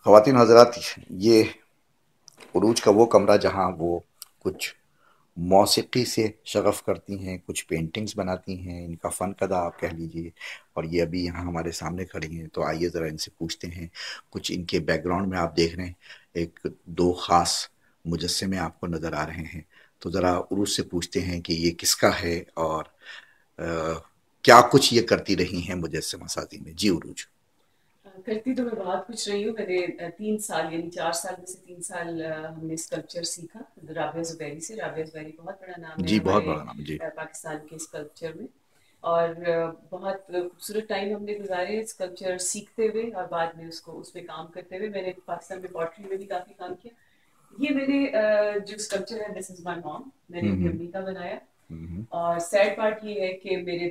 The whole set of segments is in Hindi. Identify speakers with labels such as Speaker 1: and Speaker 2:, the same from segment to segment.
Speaker 1: ख़वातीन हज़रात, ये उरूज का वो कमरा जहाँ वो कुछ मौसीकी से शगफ़ करती हैं, कुछ पेंटिंग्स बनाती हैं, इनका फ़न कदा आप कह लीजिए। और ये अभी यहाँ हमारे सामने खड़ी हैं, तो आइए ज़रा इनसे पूछते हैं। कुछ इनके बैकग्राउंड में आप देख रहे हैं, एक दो ख़ास मुजस्समे आपको नज़र आ रहे हैं। तो ज़रा उरूज से पूछते हैं कि ये किसका है और क्या कुछ ये करती रही हैं मुजस्समा साजी में। जी उरूज।
Speaker 2: करती तो मैं बहुत कुछ रही हूँ। मैंने 3 साल यानी 4 साल में से 3 साल हमने स्कल्पचर सीखा राबिया ज़ुबैरी से। राबिया ज़ुबैरी बहुत बड़ा नाम है
Speaker 1: जी बहुत
Speaker 2: हमारे
Speaker 1: बड़ा नाम जी।
Speaker 2: पाकिस्तान के स्कल्पचर में। और बहुत खूबसूरत टाइम हमने गुजारे स्कल्पचर सीखते हुए और बाद में उसको उसमें काम करते हुए। मैंने पाकिस्तान में पॉटरी में भी काफ़ी काम किया। ये मेरे जो स्कल्पचर है, दिस इज़ माय मॉम, मैंने अपनी
Speaker 1: हम्म
Speaker 2: अम्मी का बनाया।
Speaker 1: हम्म
Speaker 2: और सैड पार्ट ये है कि मेरे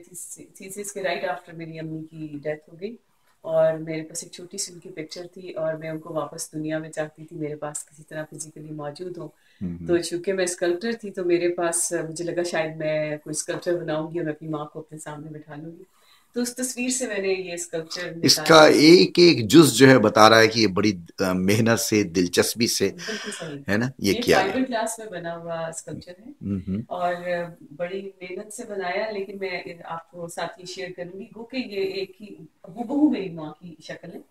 Speaker 2: थीसिस के राइट आफ्टर मेरी अम्मी की डेथ हो गई। और मेरे पास एक छोटी सी उनकी पिक्चर थी और मैं उनको वापस दुनिया में चाहती थी मेरे पास किसी तरह फिजिकली मौजूद हो।
Speaker 1: हम्म
Speaker 2: तो चूंकि मैं स्कल्पटर थी तो मेरे पास मुझे लगा शायद मैं कोई स्कल्पचर बनाऊंगी और मैं अपनी माँ को अपने सामने बैठा लूंगी। तो उस तस्वीर से मैंने ये स्कल्पचर
Speaker 1: इसका
Speaker 2: निकाला।
Speaker 1: एक एक जुज जो है बता रहा है कि ये बड़ी मेहनत से, दिलचस्पी से,
Speaker 2: बिल्कुल सही।
Speaker 1: है ना, ये
Speaker 2: ये
Speaker 1: किया
Speaker 2: फाइबर
Speaker 1: गया।
Speaker 2: ग्लास में बना हुआ स्कल्पचर है।
Speaker 1: हम्म
Speaker 2: और बड़ी मेहनत से बनाया, लेकिन मैं आपको साथ ही शेयर करूंगी गो कि ये एक ही हूबहू मेरी माँ की शक्ल है।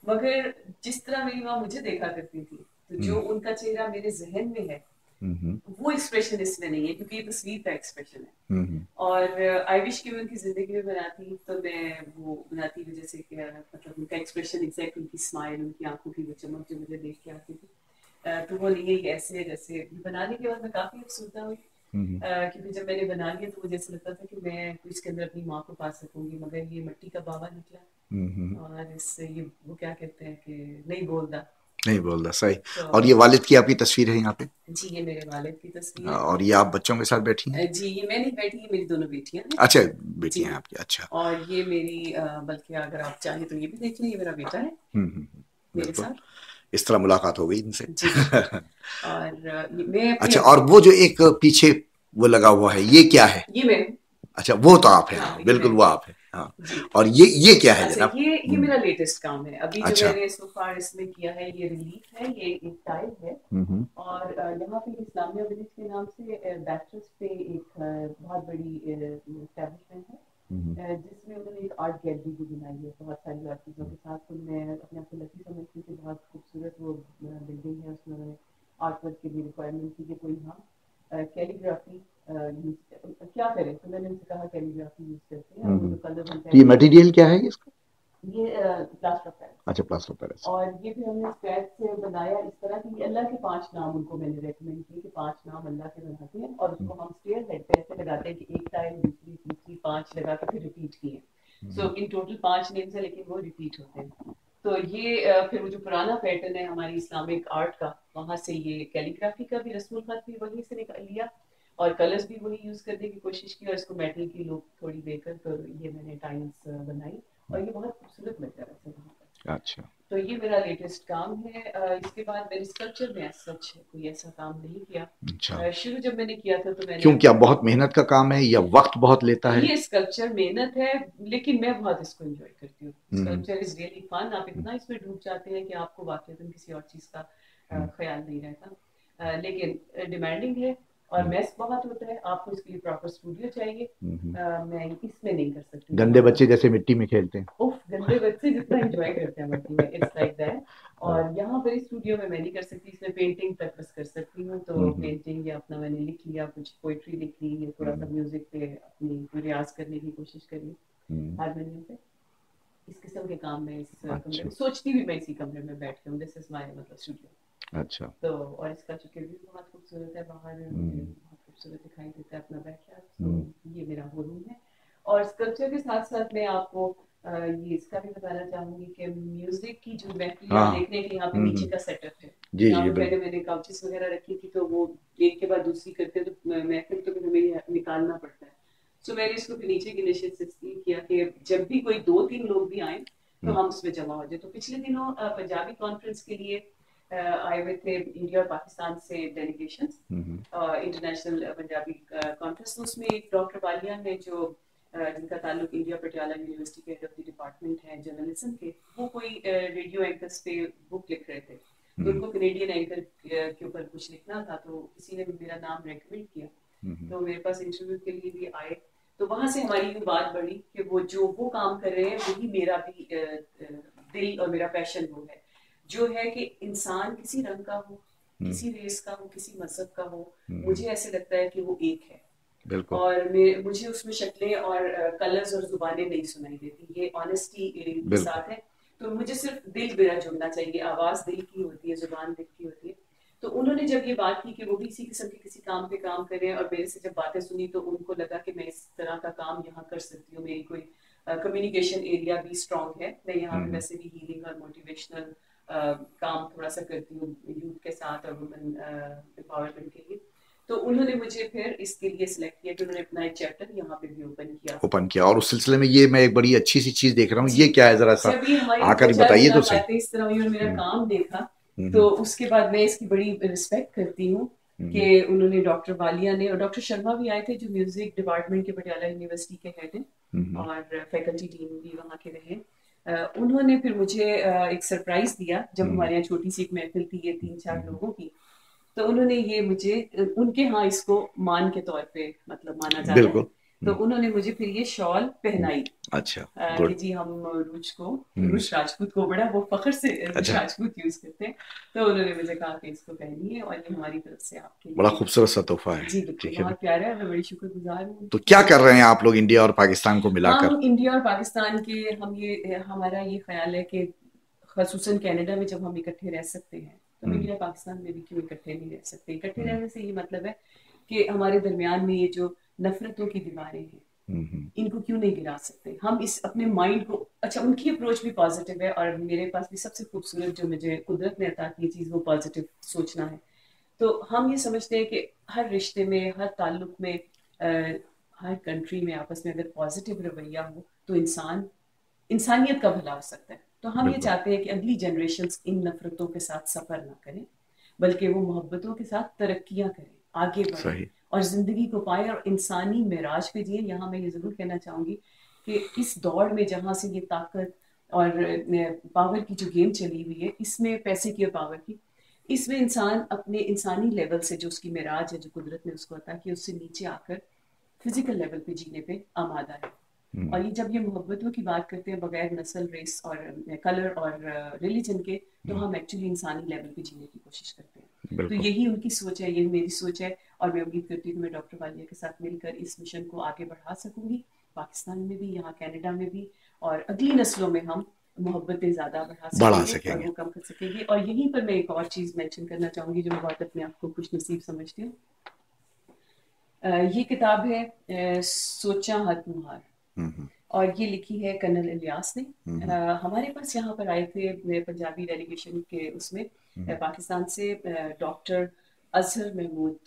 Speaker 2: मगर जिस तरह मेरी माँ मुझे देखा करती थी, तो जो
Speaker 1: हम्म
Speaker 2: उनका चेहरा मेरे जहन में है
Speaker 1: हम्म
Speaker 2: वो एक्सप्रेशन इसमें नहीं है, क्योंकि ये तस्वीर का एक्सप्रेशन है।
Speaker 1: हम्म
Speaker 2: और आई विश कि मैं उनकी जिंदगी में बनाती तो मैं वो बनाती हूँ जैसे कि मतलब उनका एक्सप्रेशन एग्जैक्ट, उनकी स्माइल, उनकी आंखों की वो चमक जो मुझे देख के आती थी। तो वो नहीं है, ये ऐसे है जैसे बनाने के बाद मैं काफी अफसरदा हुई।
Speaker 1: हम्म
Speaker 2: क्योंकि जब मैंने बना लिया तो मुझे ऐसा लगता था कि मैं इसके अंदर अपनी माँ को पा सकूंगी, मगर ये मिट्टी का बाबा
Speaker 1: हम्म।
Speaker 2: निकला। और इससे ये वो क्या कहते हैं कि नहीं बोलता।
Speaker 1: नहीं बोल रहा, सही।
Speaker 2: तो
Speaker 1: और ये वालिद की आपकी तस्वीर है यहाँ पे।
Speaker 2: जी, ये मेरे वालिद की तस्वीर है।
Speaker 1: और ये आप बच्चों के साथ बैठी हैं।
Speaker 2: जी, ये मैं नहीं बैठी, ये मेरी दोनों बेटियां हैं।
Speaker 1: अच्छा, बेटी
Speaker 2: जी।
Speaker 1: हैं आपकी, अच्छा।
Speaker 2: और ये मेरी बल्कि अगर आप चाहें तो ये भी देख लें, ये मेरा बेटा है मेरे
Speaker 1: बिल्कुल।
Speaker 2: साथ।
Speaker 1: इस तरह मुलाकात हो गई इनसे।
Speaker 2: जी बिल्कुल। और मैं अपनी
Speaker 1: अच्छा, और वो जो एक पीछे वो लगा हुआ है, ये क्या है?
Speaker 2: ये मैं।
Speaker 1: अच्छा, वो तो आप हैं,
Speaker 2: हाँ,
Speaker 1: हाँ
Speaker 2: ये
Speaker 1: बिल्कुल
Speaker 2: मैं।
Speaker 1: वो आप हैं, हाँ।
Speaker 2: जी।
Speaker 1: और ये क्या है
Speaker 2: अच्छा,
Speaker 1: जनाब?
Speaker 2: ये मेरा लेटेस्ट काम है अभी जो
Speaker 1: अच्छा।
Speaker 2: मैंने सो फार इसमें किया है। ये रिलीफ है, ये एक टाइल है।
Speaker 1: हम्म
Speaker 2: और यहाँ पे इस्लामिया विलेज के नाम से बैटर्स पे एक बहुत बड़ी एस्टेब्लिशमेंट है,
Speaker 1: हम्म
Speaker 2: जिसमें उन्होंने एक आर्ट गैलरी भी बनाई है बहुत सारी आर्ट चीज़ों के साथ। तो मैं अपने आप को लकी समझती हूँ कि बहुत खूबसूरत वो बिल्डिंग है। उसमें उन्होंने आर्ट वर्क की भी रिक्वायरमेंट की कि कोई हाँ कैलीग्राफी क्या करें। तो मैंने उनसे कहा कैलीग्राफी यूज़ करते हैं, और वो जो कलर हम
Speaker 1: तो ये
Speaker 2: पेंसिल।
Speaker 1: मटेरियल क्या है इसका?
Speaker 2: ये प्लास्टर ऑफ पेरिस।
Speaker 1: अच्छा, प्लास्टर ऑफ पेरिस।
Speaker 2: और ये भी हमने स्क्रैच से बनाया इस तरह कि अल्लाह के 5 नाम उनको मैंने रेकमेंड किए कि 5 नाम अल्लाह के बनाते हैं, और उसको हम स्टेयर हेड पे ऐसे लगाते हैं कि एक टाइम दूसरी तीसरी 5 लगा के फिर रिपीट किए। सो इन टोटल 5 नेम्स है, लेकिन वो रिपीट होते हैं। तो ये फिर वो जो पुराना पैटर्न है हमारी इस्लामिक आर्ट का, वहाँ से ये कैलीग्राफी का भी रस्मुल खत भी वहीं से निकाल लिया, और कलर्स भी वही यूज करने की कोशिश की, और इसको मेटल की लुक थोड़ी देकर तो ये मैंने टाइल्स बनाई। और ये बहुत खूबसूरत लग रहा है वहाँ पर।
Speaker 1: अच्छा।
Speaker 2: तो ये मेरा लेटेस्ट काम है। इसके बाद मैंने स्कल्पचर में सच कोई ऐसा काम नहीं किया।
Speaker 1: अच्छा,
Speaker 2: शुरू जब मैंने किया था तो मैंने
Speaker 1: क्यों, क्या बहुत मेहनत का काम है या वक्त बहुत लेता है?
Speaker 2: ये स्कल्पचर मेहनत है, लेकिन मैं बहुत इसको एंजॉय करती हूँ।
Speaker 1: हम्म
Speaker 2: स्कल्पचर इज रियली फन। आप इतना इसमें डूब जाते हैं कि आपको वाकई किसी और चीज का ख्याल नहीं रहता। लेकिन डिमांडिंग है और मेस बहुत होता है, आपको इसके लिए प्रॉपर स्टूडियो चाहिए।
Speaker 1: हम्म।
Speaker 2: मैं इसमें नहीं कर सकती
Speaker 1: गंदे
Speaker 2: जहाँ
Speaker 1: बच्चे जैसे मिट्टी में खेलते हैं।
Speaker 2: उफ, गंदे बच्चे जितना एंजॉय करते हैं मट्टी में, इट्स लाइक दैट।
Speaker 1: हाँ।
Speaker 2: और यहाँ पर स्टूडियो में मैं नहीं कर सकती, इसमें पेंटिंग तक बस कर सकती हूँ। तो
Speaker 1: हम्म
Speaker 2: पेंटिंग या अपना मैंने लिख लिया, कुछ पोइट्री लिख ली, या थोड़ा सा
Speaker 1: हम्म
Speaker 2: म्यूजिक पे अपनी रियाज करने की कोशिश करी
Speaker 1: हम्म।
Speaker 2: हारमोनियम पे। इस किस्म के काम में इस कमरे
Speaker 1: अच्छा
Speaker 2: में सोचती भी मैं इसी कमरे में बैठ के हूँ। दिस इज माय मतलब स्टूडियो।
Speaker 1: अच्छा।
Speaker 2: तो और इसका चूंकि व्यू बहुत खूबसूरत है, बाहर मुझे
Speaker 1: हम्म
Speaker 2: बहुत खूबसूरत दिखाई देता है अपना बैकयार्ड।
Speaker 1: हम्म
Speaker 2: तो ये मेरा वो रूम है। और स्कल्पचर के साथ साथ मैं आपको ये इसका भी बताना चाहूंगी कि म्यूजिक की जो महफिल आप
Speaker 1: हाँ।
Speaker 2: देखने के यहाँ पे नीचे
Speaker 1: हम्म।
Speaker 2: का सेटअप है।
Speaker 1: जी
Speaker 2: यहाँ
Speaker 1: जी
Speaker 2: पे पहले
Speaker 1: बिल्कुल।
Speaker 2: मैंने काउचेस वगैरह रखी थी, तो वो एक के बाद दूसरी करते तो महफिल तो फिर हमें निकालना पड़ता है। सो मैंने इसको फिर नीचे की नशिश से इसलिए किया कि जब भी कोई 2-3 लोग भी आए तो
Speaker 1: हम्म
Speaker 2: हम उसमें जमा हो जाए। तो पिछले दिनों पंजाबी कॉन्फ्रेंस के लिए आए हुए थे इंडिया और पाकिस्तान से डेलीगेशन,
Speaker 1: हम्म
Speaker 2: इंटरनेशनल पंजाबी कॉन्फ्रेंस। तो उसमें एक डॉक्टर वालिया ने जो जिनका ताल्लुक इंडिया पटियाला यूनिवर्सिटी के हेड ऑफ द डिपार्टमेंट है जर्नलिज्म के, वो कोई रेडियो एंकर्स पे बुक लिख रहे थे, तो उनको कनेडियन एंकर के ऊपर कुछ लिखना था, तो किसी ने मेरा नाम रेकमेंड किया, तो मेरे पास इंटरव्यू के लिए भी आए। तो वहां से हमारी ये बात बढ़ी कि वो काम कर रहे हैं वही मेरा भी दिल और मेरा पैशन वो है, जो है कि इंसान किसी रंग का हो, किसी रेस का हो, किसी मजहब का हो, मुझे ऐसे लगता है कि वो एक है।
Speaker 1: बिल्कुल
Speaker 2: और मुझे उसमें शक्लें और कलर्स और जुबानें नहीं सुनाई देती, ये ऑनेस्टी के
Speaker 1: बिल्कुल।
Speaker 2: साथ है। तो मुझे सिर्फ दिल मेरा जुड़ना चाहिए, आवाज दिल की होती है, जुबान दिल की होती है। तो उन्होंने जब ये बात की कि वो भी इसी किस्म के किसी काम पे काम कर रहे हैं, और मेरे से जब बातें सुनी तो उनको लगा कि मैं इस तरह का काम यहाँ कर सकती हूँ, मेरी कोई कम्युनिकेशन एरिया भी स्ट्रांग है, मैं यहाँ पे वैसे भी हीलिंग और मोटिवेशनल काम थोड़ा सा करती हूँ यूथ के साथ और वुमेन एम्पावरमेंट के लिए। तो उन्होंने मुझे फिर इसके लिए सिलेक्ट किया कि उन्होंने अपना एक चैप्टर यहाँ पे भी ओपन किया।
Speaker 1: ओपन किया, और उस सिलसिले में ये मैं एक बड़ी अच्छी सी चीज देख रहा हूँ,
Speaker 2: जी,
Speaker 1: ये क्या है, जरा सा
Speaker 2: जब ये हमारी
Speaker 1: आकर
Speaker 2: दो
Speaker 1: ही
Speaker 2: चार
Speaker 1: बताइए तो सही।
Speaker 2: मुलाकातें इस तरह हुई और मेरा
Speaker 1: हम्म,
Speaker 2: काम देखा,
Speaker 1: हम्म,
Speaker 2: तो उसके बाद मैं इसकी बड़ी रिस्पेक्ट करती हूँ कि
Speaker 1: हम्म,
Speaker 2: उन्होंने डॉक्टर वालिया ने और डॉक्टर शर्मा भी आए थे जो म्यूजिक डिपार्टमेंट के पटियाला यूनिवर्सिटी के हेड हैं
Speaker 1: हम्म,
Speaker 2: और फैकल्टी डीन भी वहाँ के रहे। उन्होंने फिर मुझे एक सरप्राइज दिया जब
Speaker 1: हम्म,
Speaker 2: हमारे यहाँ छोटी सी एक महफिल थी ये 3-4
Speaker 1: हम्म,
Speaker 2: लोगों की। तो उन्होंने ये मुझे उनके यहाँ इसको मान के तौर पे मतलब माना जाता है,
Speaker 1: बिल्कुल।
Speaker 2: तो उन्होंने मुझे फिर ये शॉल
Speaker 1: हम्म,
Speaker 2: पहनाई
Speaker 1: अच्छा,
Speaker 2: कि
Speaker 1: गुड।
Speaker 2: जी हम रूच राजपूत को बड़ा वो फख्र से रूच
Speaker 1: अच्छा,
Speaker 2: राजपूत यूज करते हैं। तो उन्होंने मुझे कहा कि इसको पहनिए और ये हमारी तरफ से आपके
Speaker 1: बड़ा
Speaker 2: लिए।
Speaker 1: खूबसूरत सा तोहफा है।
Speaker 2: जी बिल्कुल,
Speaker 1: ठीक है ना।
Speaker 2: बहुत प्यारा है, मैं बड़ी शुक्रगुजार हूँ
Speaker 1: तो
Speaker 2: उनकी।
Speaker 1: क्या कर रहे हैं आप लोग इंडिया और पाकिस्तान को मिलाकर?
Speaker 2: हम इंडिया और पाकिस्तान के हमारा ये ख्याल है कि खसूसन कनाडा में जब हम इकट्ठे रह सकते हैं तो हम
Speaker 1: हम्म,
Speaker 2: इंडिया पाकिस्तान में भी क्यों इकट्ठे नहीं रह सकते। इकट्ठे
Speaker 1: हम्म,
Speaker 2: रहने से ये मतलब है कि हमारे दरमियान में ये जो नफरतों की दीवारें हैं
Speaker 1: हम्म,
Speaker 2: इनको क्यों नहीं गिरा सकते हम इस अपने माइंड को। अच्छा, उनकी अप्रोच भी पॉजिटिव है और मेरे पास भी सबसे खूबसूरत जो मुझे कुदरत ने अता की चीज़ वो पॉजिटिव सोचना है। तो हम ये समझते हैं कि हर रिश्ते में, हर ताल्लुक में, हर कंट्री में आपस में अगर पॉजिटिव रवैया हो तो इंसानियत का भला हो सकता है। तो हम ये
Speaker 1: बिल्कुल
Speaker 2: चाहते हैं कि अगली जनरेशन इन नफरतों के साथ सफर ना करें, बल्कि वो मोहब्बतों के साथ तरक्कियां करें, आगे बढ़े
Speaker 1: सही।
Speaker 2: और जिंदगी को पाए और इंसानी मेराज पे जिए। यहाँ मैं ये जरूर कहना चाहूंगी कि इस दौड़ में जहाँ से ये ताकत और पावर की जो गेम चली हुई है, इसमें पैसे की और पावर की, इसमें इंसान अपने इंसानी लेवल से जो उसकी मेराज है, जो कुदरत ने उसको अता की, उससे नीचे आकर फिजिकल लेवल पे जीने पे आमादा है।
Speaker 1: हम्म,
Speaker 2: और ये जब ये मोहब्बतों की बात करते हैं बगैर नस्ल, रेस और कलर और रिलीजन के, तो
Speaker 1: हम्म,
Speaker 2: हम एक्चुअली इंसानी लेवल पे जीने की कोशिश करते हैं। तो
Speaker 1: बिल्कुल।
Speaker 2: यही उनकी सोच है, यही मेरी सोच है, और मैं उम्मीद करती हूँ कि मैं डॉक्टर वालिया के साथ मिलकर इस मिशन को आगे बढ़ा सकूंगी, पाकिस्तान में भी, यहाँ कनाडा में भी, और अगली नस्लों में हम मोहब्बतें ज़्यादा बढ़ा
Speaker 1: बढ़ा
Speaker 2: सकेंगे और
Speaker 1: सकेंगे।
Speaker 2: वो कम कर सकेंगे। और यहीं पर मैं एक और चीज़ मेंशन करना चाहूंगी जो मैं बहुत अपने आप को खुश नसीब समझती हूँ। ये किताब है सोचा हत मुहार,
Speaker 1: हम्म,
Speaker 2: और ये लिखी है कर्नल इलियास ने।
Speaker 1: हम्म,
Speaker 2: हमारे पास यहाँ पर आए थे पंजाबी डेलीगेशन के उसमें
Speaker 1: हम्म,
Speaker 2: पाकिस्तान से डॉक्टर अजहर महमूद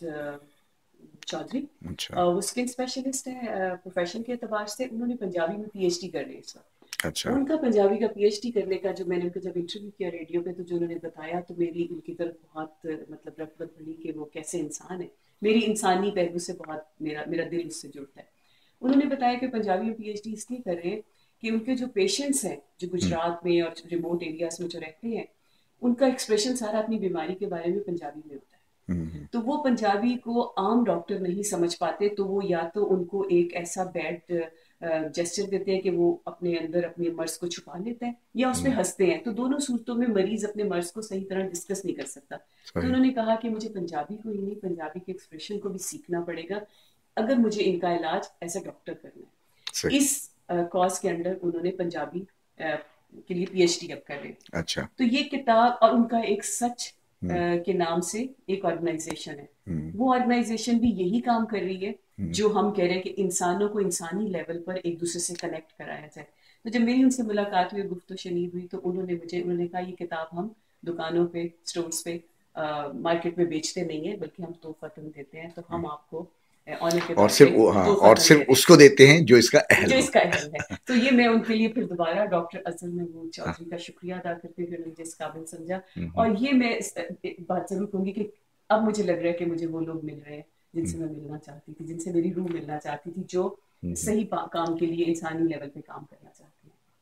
Speaker 2: चौधरी।
Speaker 1: अच्छा,
Speaker 2: वो स्किन स्पेशलिस्ट है प्रोफेशन के एतबार से, उन्होंने पंजाबी में पीएचडी कर रहे हैं इस वक्त।
Speaker 1: अच्छा।
Speaker 2: उनका पंजाबी का पीएचडी करने का जो मैंने उनका जब इंटरव्यू किया रेडियो पे, तो जो उन्होंने बताया, तो मेरी उनकी तरफ बहुत मतलब रग़बत बढ़ी कि वो कैसे इंसान है, मेरी इंसानी पहलू से बहुत मेरा मेरा दिल उससे जुड़ता है। उन्होंने बताया कि पंजाबी में पीएचडी इसलिए कर रहे हैं कि उनके जो पेशेंट्स हैं जो
Speaker 1: हम्म,
Speaker 2: गुजरात में और रिमोट एरियाज में जो रहते हैं, उनका एक्सप्रेशन सारा अपनी बीमारी के बारे में पंजाबी में होता है।
Speaker 1: हम्म,
Speaker 2: तो वो पंजाबी को आम डॉक्टर नहीं समझ पाते, तो वो या तो उनको एक ऐसा बैड जेस्चर देते हैं कि वो अपने अंदर अपने मर्ज को छुपा लेते हैं या उस पर
Speaker 1: हम्म,
Speaker 2: हंसते हैं। तो दोनों सूरतों में मरीज अपने मर्ज को सही तरह डिस्कस नहीं कर सकता। तो
Speaker 1: सही,
Speaker 2: उन्होंने कहा कि मुझे पंजाबी को ही नहीं, पंजाबी के एक्सप्रेशन को भी सीखना पड़ेगा अगर मुझे इनका इलाज एज अ डॉक्टर करना है।
Speaker 1: सही।
Speaker 2: इस कॉज के अंडर उन्होंने पंजाबी के लिए पीएचडी अब कर रहे हैं।
Speaker 1: अच्छा।
Speaker 2: तो ये किताब और उनका एक सच
Speaker 1: हम्म,
Speaker 2: के नाम से एक ऑर्गेनाइजेशन है,
Speaker 1: हम्म,
Speaker 2: वो ऑर्गेनाइजेशन भी यही काम कर रही है
Speaker 1: हम्म,
Speaker 2: जो हम कह रहे हैं कि इंसानों को इंसानी लेवल पर एक दूसरे से कनेक्ट कराया जाए। तो जब मेरी उनसे मुलाकात हुई, गुफ्तगू शनीद हुई, तो उन्होंने कहा ये किताब हम दुकानों पे, स्टोर्स पे, मार्केट में बेचते नहीं है, बल्कि हम तोहफतन देते हैं, तो हम आपको ऑनर के
Speaker 1: और
Speaker 2: तौर
Speaker 1: सिर्फ
Speaker 2: पे
Speaker 1: हाँ, और
Speaker 2: तोहफतन दे
Speaker 1: सिर्फ
Speaker 2: रहे हैं
Speaker 1: उसको देते हैं जो इसका अहल
Speaker 2: जो
Speaker 1: हो।
Speaker 2: इसका अहल है। तो ये मैं उनके लिए फिर दोबारा डॉक्टर अजहर महमूद
Speaker 1: हाँ,
Speaker 2: चौधरी का शुक्रिया अदा करते हुए मुझे इस काबिल समझा।
Speaker 1: हम्म,
Speaker 2: और ये मैं एक बात जरूर कहूंगी कि अब मुझे लग रहा है कि मुझे वो लोग मिल रहे हैं जिनसे मैं मिलना चाहती थी, जिनसे मेरी रूह मिलना चाहती थी, जो सही काम के लिए इंसानी लेवल पे काम करना चाहते हैं।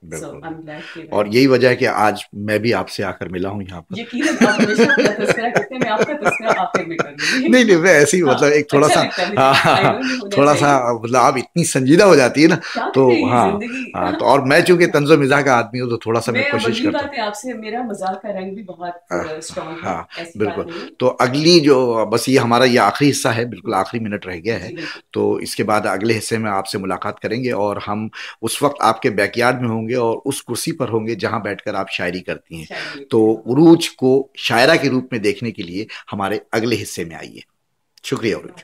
Speaker 2: सो
Speaker 1: बिल्कुल।
Speaker 2: आई एम ग्लैड कि
Speaker 1: और यही वजह है कि आज मैं भी आपसे आकर मिला हूँ यहाँ पर।
Speaker 2: यकीनन आप हमेशा अपना तज़किरा करते हैं, मैं आपका तज़किरा आखिर में करूँगी।
Speaker 1: नहीं नहीं, मैं ऐसे ही
Speaker 2: हाँ,
Speaker 1: मतलब एक थोड़ा
Speaker 2: अच्छा
Speaker 1: सा,
Speaker 2: लगता है मुझे,
Speaker 1: हाँ हाँ
Speaker 2: आई
Speaker 1: हाँ,
Speaker 2: नो ये होना
Speaker 1: थोड़ा सा
Speaker 2: चाहिए।
Speaker 1: मतलब आप इतनी संजीदा हो जाती है ना,
Speaker 2: क्या
Speaker 1: तो
Speaker 2: करें ये
Speaker 1: हाँ
Speaker 2: ज़िंदगी।
Speaker 1: हाँ, तो और मैं चूंकि तंज़ो मिज़ाज का आदमी हूँ तो थोड़ा सा मैं
Speaker 2: मैं
Speaker 1: कोशिश
Speaker 2: वही
Speaker 1: करता
Speaker 2: बात
Speaker 1: हूँ।
Speaker 2: है, आपसे मेरा मज़ाक का रंग भी बहुत स्ट्रॉन्ग है,
Speaker 1: हाँ
Speaker 2: ऐसी बात
Speaker 1: बिल्कुल।
Speaker 2: नहीं है।
Speaker 1: तो अगली जो बस ये हमारा ये आखिरी हिस्सा है, बिल्कुल आखिरी मिनट रह गया है।
Speaker 2: जी बिल्कुल।
Speaker 1: तो इसके बाद अगले हिस्से में आपसे मुलाकात करेंगे और हम उस वक्त आपके बैकयार्ड में होंगे और उस कुर्सी पर होंगे जहां बैठकर आप शायरी करती हैं।
Speaker 2: शायरी
Speaker 1: तो
Speaker 2: लिखते हैं।
Speaker 1: उरूज को शायरा के रूप में देखने के लिए हमारे अगले हिस्से में आइए। शुक्रिया उरूज।